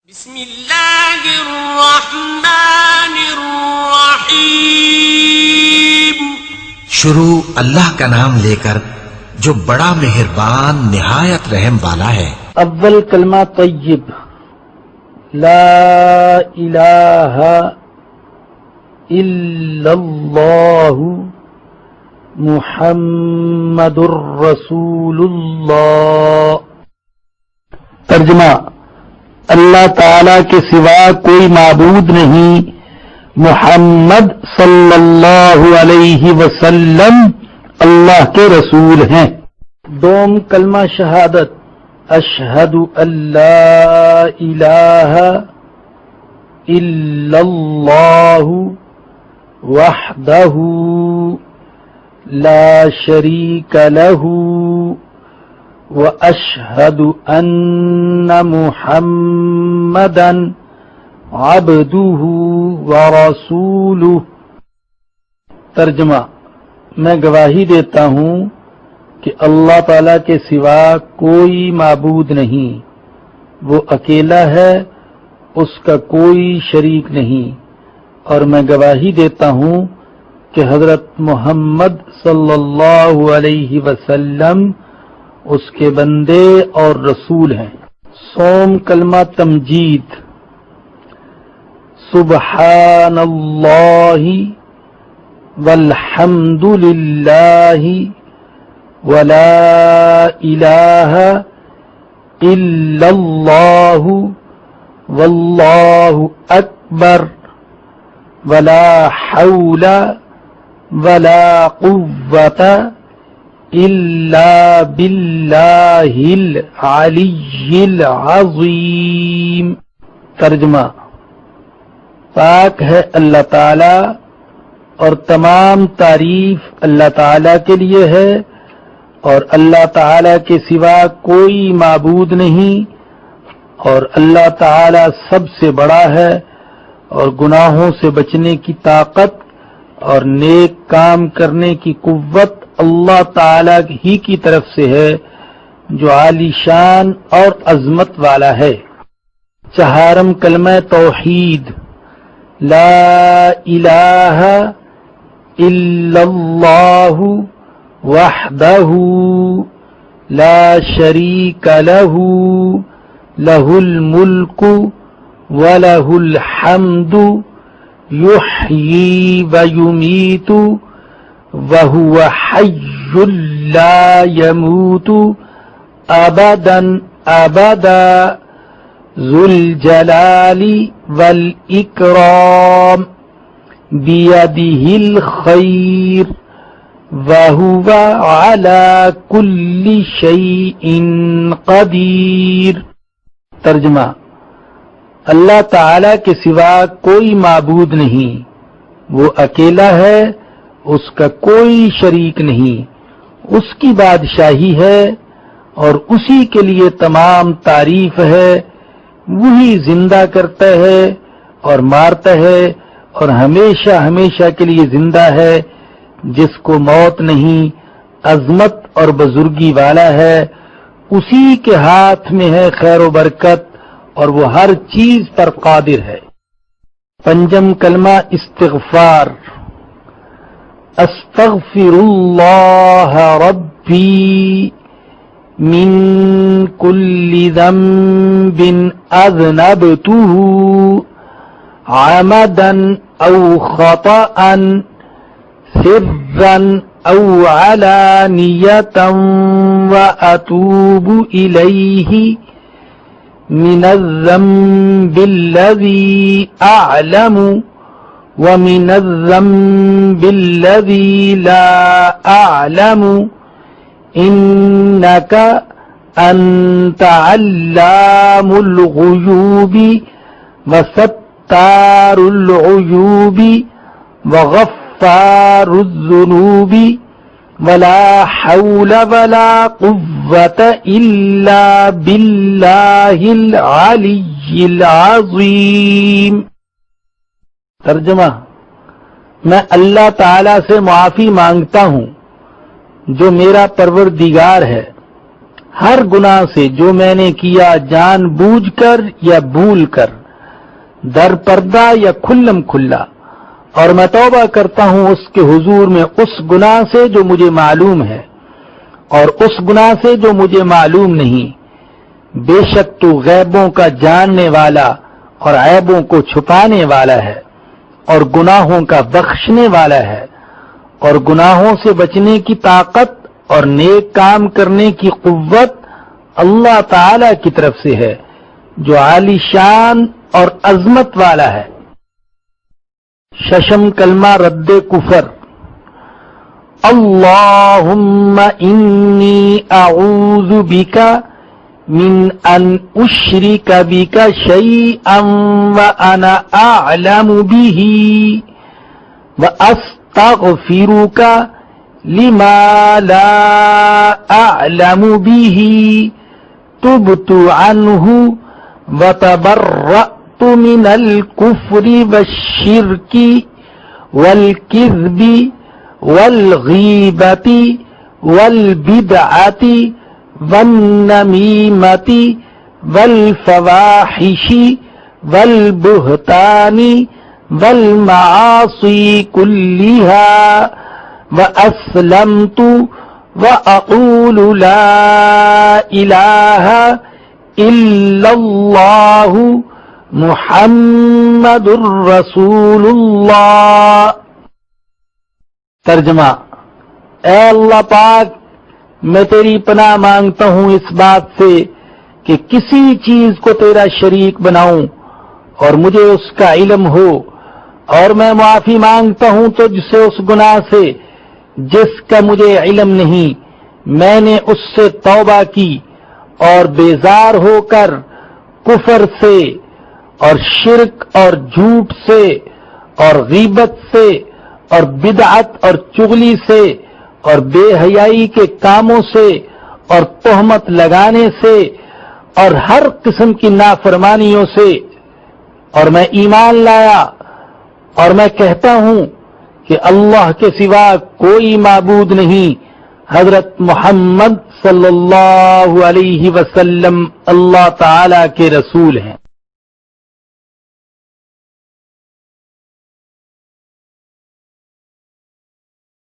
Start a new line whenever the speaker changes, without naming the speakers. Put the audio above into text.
بسم اللہ الرحمن الرحیم۔
شروع اللہ کا نام لے کر جو بڑا مہربان نہایت رحم والا ہے۔
اول کلمہ طیب، لا الہ الا اللہ محمد الرسول اللہ۔ ترجمہ: اللہ تعالی کے سوا کوئی معبود نہیں، محمد صلی اللہ علیہ وسلم اللہ کے رسول ہیں۔ دوم کلمہ شہادت، اشہد ان لا الہ الا اللہ وحدہ لا شریک لہ واشہد ان محمدا عبدہ ورسولہ۔ ترجمہ: میں گواہی دیتا ہوں کہ اللہ تعالی کے سوا کوئی معبود نہیں، وہ اکیلا ہے، اس کا کوئی شریک نہیں، اور میں گواہی دیتا ہوں کہ حضرت محمد صلی اللہ علیہ وسلم اس کے بندے اور رسول ہیں۔ سوم کلمہ تمجید، سبحان اللہ والحمد للہ ولا الہ الا اللہ واللہ اکبر ولا حول ولا قوة الا باللہ العلی العظیم۔ ترجمہ: پاک ہے اللہ تعالی اور تمام تعریف اللہ تعالی کے لیے ہے، اور اللہ تعالی کے سوا کوئی معبود نہیں، اور اللہ تعالی سب سے بڑا ہے، اور گناہوں سے بچنے کی طاقت اور نیک کام کرنے کی قوت اللہ تعالی ہی کی طرف سے ہے جو عالی شان اور عظمت والا ہے۔ چہارم کلمہ توحید، لا الہ الا اللہ وحدہ لا شریک لہ لہ الملک ولہ الحمد یحیی ویمیت وَهُوَ حَيٌّ لَا يَمُوتُ أَبَدًا أَبَدًا ذُو الْجَلَالِ وَالْإِكْرَامِ بِيَدِهِ الْخَيْرُ وَهُوَ عَلَى كُلِّ شَيْءٍ قَدِيرٌ۔ ترجمہ: اللہ تعالی کے سوا کوئی معبود نہیں، وہ اکیلا ہے، اس کا کوئی شریک نہیں، اس کی بادشاہی ہے اور اسی کے لیے تمام تعریف ہے، وہی زندہ کرتا ہے اور مارتا ہے اور ہمیشہ ہمیشہ کے لیے زندہ ہے، جس کو موت نہیں، عظمت اور بزرگی والا ہے، اسی کے ہاتھ میں ہے خیر و برکت اور وہ ہر چیز پر قادر ہے۔ پنجم کلمہ استغفار، استغفر اللہ ربی من کل ذنب اذنبتہ عمدا او خطأ سرا او علانیۃ واتوب الیہ من الذنب الذی اعلم وَمِنَ الذَّنبِ الَّذِي لَا أَعْلَمُ إِنَّكَ أَنْتَ عَلَّامُ الْغُيُوبِ وَسَتَّارُ الْعُيُوبِ وَغَفَّارُ الذُّنُوبِ وَلَا حَوْلَ وَلَا قُوَّةَ إِلَّا بِاللَّهِ الْعَلِيِّ الْعَظِيمِ۔ ترجمہ: میں اللہ تعالی سے معافی مانگتا ہوں جو میرا پروردگار ہے، ہر گناہ سے جو میں نے کیا جان بوجھ کر یا بھول کر، در پردہ یا کھلم کھلا، اور میں توبہ کرتا ہوں اس کے حضور میں اس گناہ سے جو مجھے معلوم ہے اور اس گناہ سے جو مجھے معلوم نہیں۔ بے شک تو غیبوں کا جاننے والا اور عیبوں کو چھپانے والا ہے اور گناہوں کا بخشنے والا ہے، اور گناہوں سے بچنے کی طاقت اور نیک کام کرنے کی قوت اللہ تعالی کی طرف سے ہے جو عالی شان اور عظمت والا ہے۔ ششم کلمہ رد کفر۔ اللہم انی اعوذ بک من ان اشرک بک شیئا وانا اعلم به واستغفرک لما لا اعلم به تبت عنہ وتبرأت من الكفر والشرك والكذب والغیبت والبدعت والنمیمت والفواحش والبہتان والمعاصی کلها واسلمت واقول لا الہ الا اللہ محمد رسول اللہ۔ ترجمہ: اے اللہ پاک، میں تیری پناہ مانگتا ہوں اس بات سے کہ کسی چیز کو تیرا شریک بناؤں اور مجھے اس کا علم ہو، اور میں معافی مانگتا ہوں تجھ سے اس گناہ سے جس کا مجھے علم نہیں۔ میں نے اس سے توبہ کی اور بیزار ہو کر کفر سے اور شرک اور جھوٹ سے اور غیبت سے اور بدعت اور چغلی سے اور بے حیائی کے کاموں سے اور تہمت لگانے سے اور ہر قسم کی نافرمانیوں سے، اور میں ایمان لایا اور میں کہتا ہوں کہ اللہ کے سوا کوئی معبود نہیں۔ حضرت محمد صلی اللہ علیہ وسلم اللہ تعالی کے رسول ہیں۔